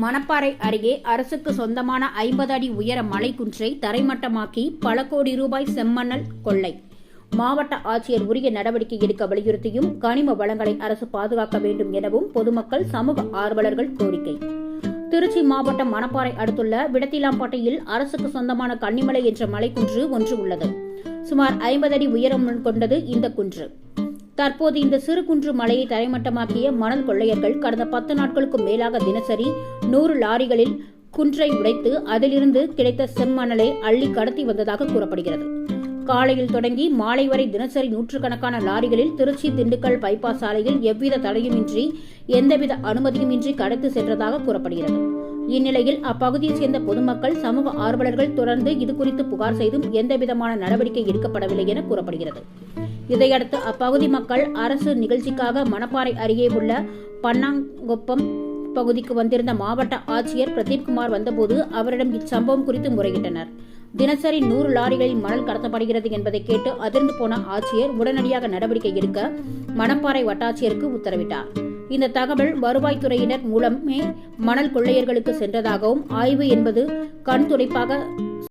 மணப்பாறை அருகே அரசுக்கு சொந்தமான 50 அடி உயர மலைக்குன்றை தரைமட்டமாக்கி பல கோடி ரூபாய் செம்மணல் கொள்ளை. மாவட்ட ஆட்சியர் உரிய நடவடிக்கை எடுக்க வலியுறுத்தியும் கனிம வளங்களை அரசு பாதுகாக்க வேண்டும் எனவும் பொதுமக்கள், சமூக ஆர்வலர்கள் கோரிக்கை. திருச்சி மாவட்டம் மணப்பாறை அடுத்துள்ள விடத்திலாம்பட்டியில் அரசுக்கு சொந்தமான கன்னிமலை என்ற மலைக்குன்று ஒன்று உள்ளது. சுமார் 50 அடி உயரம் கொண்டது இந்த குன்று. தற்போது இந்த சிறு குன்று மலையை தரைமட்டமாக்கிய மணல் கொள்ளையர்கள் கடந்த 10 நாட்களுக்கும் மேலாக தினசரி 100 லாரிகளில் குன்றை உடைத்து அதிலிருந்து கிடைத்த செம்மணலை அள்ளி கடத்தி வந்ததாக கூறப்படுகிறது. காலையில் தொடங்கி மாலை வரை தினசரி நூற்றுக்கணக்கான லாரிகளில் திருச்சி திண்டுக்கல் பைபாஸ் சாலையில் எவ்வித தடையுமின்றி, எந்தவித அனுமதியுமின்றி கடத்தி சென்றதாக கூறப்படுகிறது. இந்நிலையில் அப்பகுதியைச் சேர்ந்த பொதுமக்கள், சமூக ஆர்வலர்கள் தொடர்ந்து இதுகுறித்து புகார் செய்தும் எந்தவிதமான நடவடிக்கை எடுக்கப்படவில்லை என கூறப்படுகிறது. இதையடுத்து அப்பகுதி மக்கள் அரசு நிகழ்ச்சிக்காக மணப்பாறை அருகே உள்ள பன்னாங்கொப்பம் பகுதிக்கு வந்திருந்த மாவட்ட ஆட்சியர் பிரதீப்குமார் வந்தபோது அவரிடம் இச்சம்பவம் குறித்து முறையிட்டனர். தினசரி 100 லாரிகளில் மணல் கடத்தப்படுகிறது என்பதை கேட்டு அதிர்ந்து போன ஆட்சியர் உடனடியாக நடவடிக்கை எடுக்க மணப்பாறை வட்டாட்சியருக்கு உத்தரவிட்டார். இந்த தகவல் வருவாய்த்துறையினர் மூலமே மணல் கொள்ளையர்களுக்கு சென்றதாகவும், ஆய்வு என்பது கண் துடைப்பாக